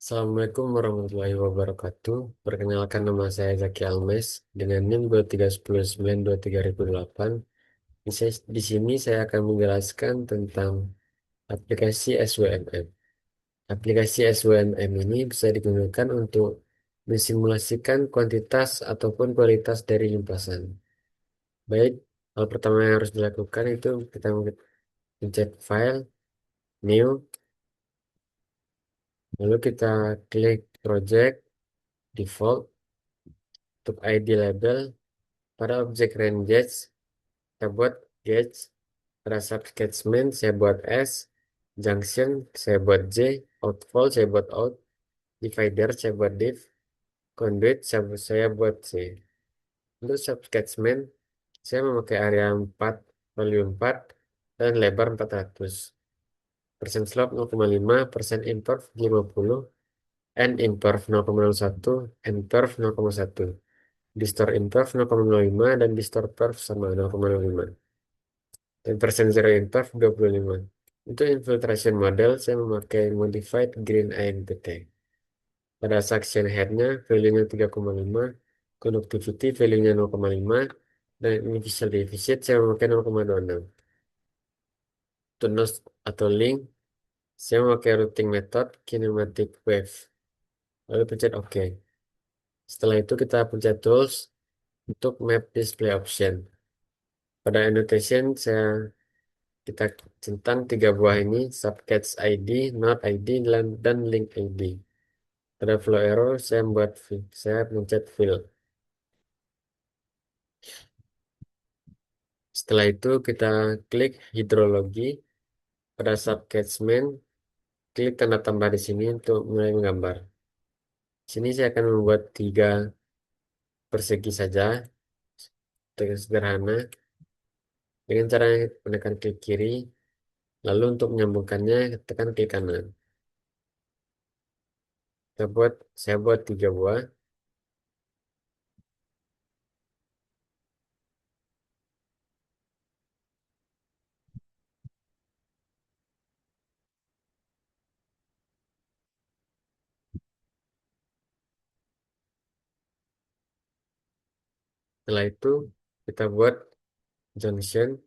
Assalamualaikum warahmatullahi wabarakatuh. Perkenalkan, nama saya Zaki Almes dengan NIM 231923008. Di sini saya akan menjelaskan tentang aplikasi SWMM. Aplikasi SWMM ini bisa digunakan untuk mensimulasikan kuantitas ataupun kualitas dari limpasan. Baik, hal pertama yang harus dilakukan itu kita mencet file, new, lalu kita klik project, default, untuk ID label. Pada objek range kita buat gauge. Pada subcatchment saya buat S, junction saya buat J, outfall saya buat out, divider saya buat div, conduit saya buat C. Untuk subcatchment saya memakai area 4, volume 4, dan lebar 400. Persen slope 0,5, persen imperv 50, and imperv 0,01, and perv 0,1. Distort imperv 0,05 dan distort perv sama 0,05. Dan persen zero imperv 25. Untuk infiltration model, saya memakai modified green INPT. Pada suction head-nya, value-nya 3,5, conductivity value-nya 0,5, dan initial deficit saya memakai 0,26. Untuk node atau link, saya memakai routing method kinematic wave. Lalu pencet OK. Setelah itu kita pencet tools untuk map display option. Pada annotation, kita centang tiga buah ini, subcatch ID, node ID, dan link ID. Pada flow arrow, saya mencet fill. Setelah itu kita klik hidrologi. Pada subcatchment, klik tanda tambah di sini untuk mulai menggambar. Di sini saya akan membuat 3 persegi saja, dengan sederhana. Dengan cara menekan klik kiri, lalu untuk menyambungkannya tekan klik kanan. Saya buat 3 buah. Setelah itu kita buat junction.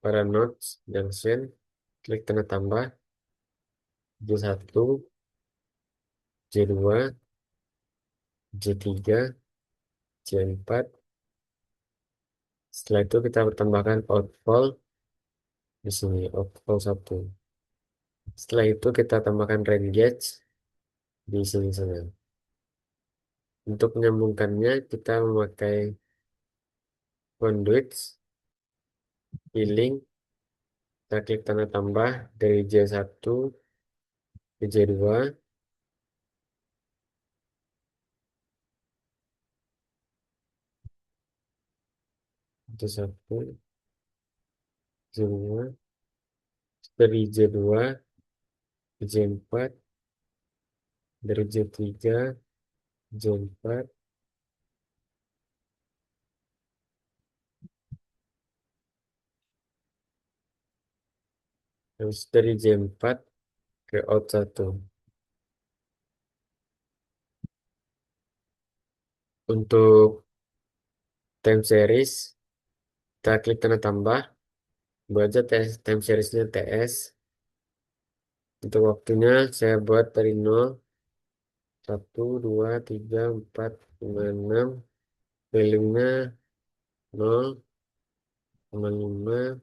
Pada nodes junction, klik tanda tambah J1, J2, J3, J4. Setelah itu kita tambahkan outfall di sini, outfall 1. Setelah itu kita tambahkan rain gauge di sini sana. Untuk menyambungkannya kita memakai conduit, healing, kita klik tanda tambah dari J1 ke J2. J1, J2, dari J2 ke J4, dari J3, J4, terus dari J4 ke out 1. Untuk time series, kita klik tanda tambah, buat aja time seriesnya TS. Untuk waktunya saya buat dari 0, 1, 2, 3, 4, 5, 6. Value-nya 0, 5,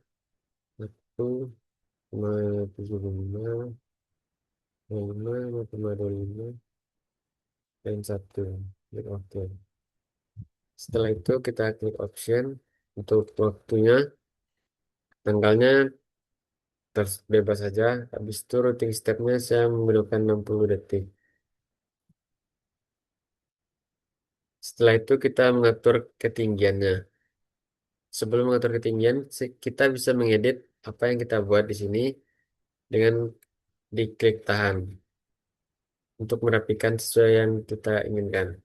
1, 75, 5, 5,25, dan 1. Klik OK. Setelah itu kita klik option. Untuk waktunya, tanggalnya bebas saja. Habis itu routing step-nya saya menggunakan 60 detik. Setelah itu kita mengatur ketinggiannya. Sebelum mengatur ketinggian, kita bisa mengedit apa yang kita buat di sini dengan diklik tahan untuk merapikan sesuai yang kita inginkan.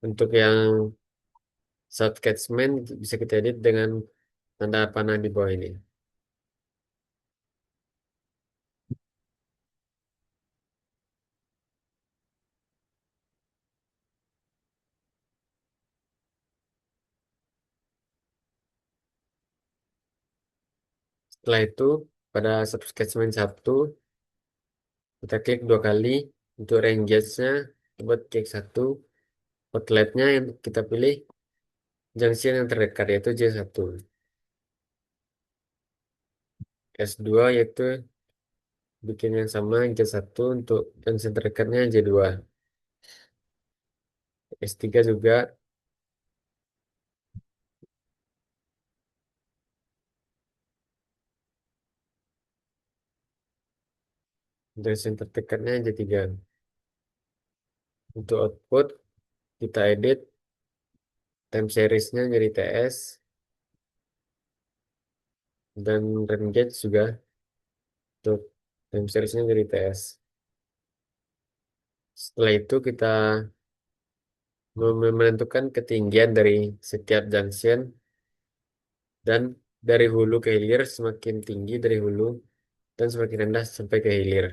Untuk yang South Catchment bisa kita edit dengan tanda panah di bawah ini. Setelah itu, pada South Catchment 1, kita klik 2 kali. Untuk range gauge-nya, buat klik 1. Outlet-nya yang kita pilih junction yang terdekat, yaitu J1. S2 yaitu bikin yang sama J1 untuk junction terdekatnya J2. S3 juga junction terdekatnya J3. Untuk output kita edit time series-nya jadi TS dan run gauge juga untuk time series-nya jadi TS. Setelah itu kita menentukan ketinggian dari setiap junction dan dari hulu ke hilir, semakin tinggi dari hulu dan semakin rendah sampai ke hilir.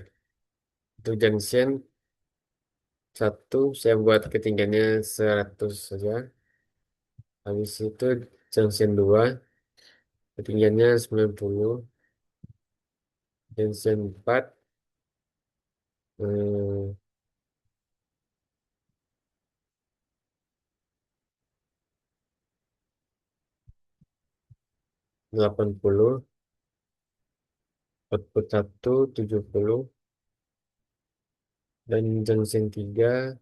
Untuk junction 1 saya buat ketinggiannya 100 saja. Habis itu junction 2 ketinggiannya 90. Junction 4 eh, 80. Output 1 70. Dan junction 3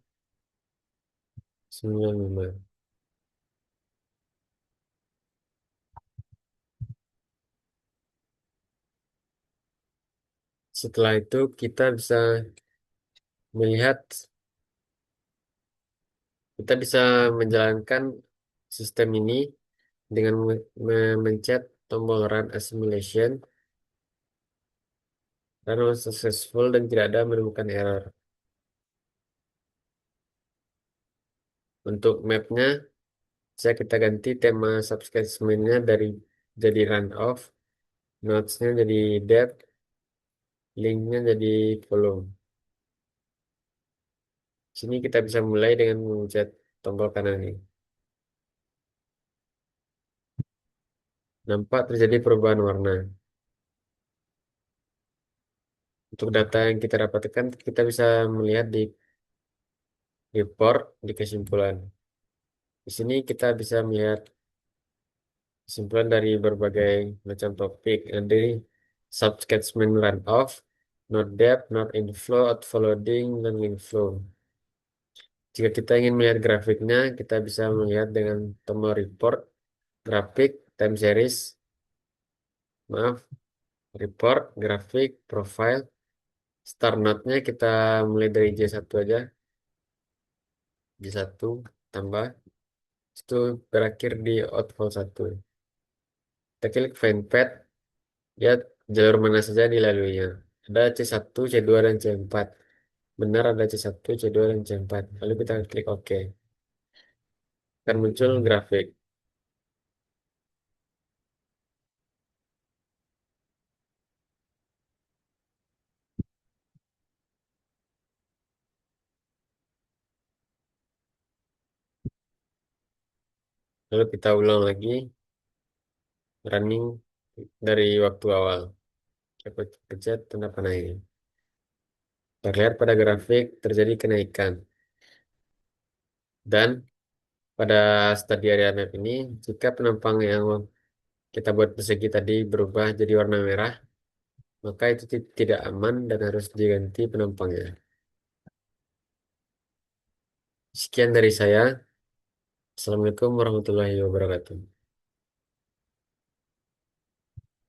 95. Setelah itu melihat kita bisa menjalankan sistem ini dengan memencet tombol Run Assimilation. Run was successful dan tidak ada menemukan error. Untuk mapnya, kita ganti tema subscription-nya dari jadi run off, nodes-nya jadi depth, link-nya jadi volume. Sini kita bisa mulai dengan memencet tombol kanan ini. Nampak terjadi perubahan warna. Untuk data yang kita dapatkan, kita bisa melihat di report, di kesimpulan. Di sini kita bisa melihat kesimpulan dari berbagai macam topik. Dari subscription run off, node depth, node inflow, outflow loading, dan link flow. Jika kita ingin melihat grafiknya, kita bisa melihat dengan tombol report, grafik, time series, maaf, report, grafik, profile, start node-nya kita mulai dari J1 aja, J1 tambah, itu berakhir di outflow 1. Kita klik find path, lihat jalur mana saja dilaluinya. Ada C1, C2, dan C4. Benar ada C1, C2, dan C4. Lalu kita klik OK. Akan muncul grafik. Lalu kita ulang lagi running dari waktu awal. Kita pencet tanda panah ini. Terlihat pada grafik terjadi kenaikan. Dan pada study area map ini, jika penampang yang kita buat persegi tadi berubah jadi warna merah, maka itu tidak aman dan harus diganti penampangnya. Sekian dari saya. Assalamualaikum warahmatullahi wabarakatuh.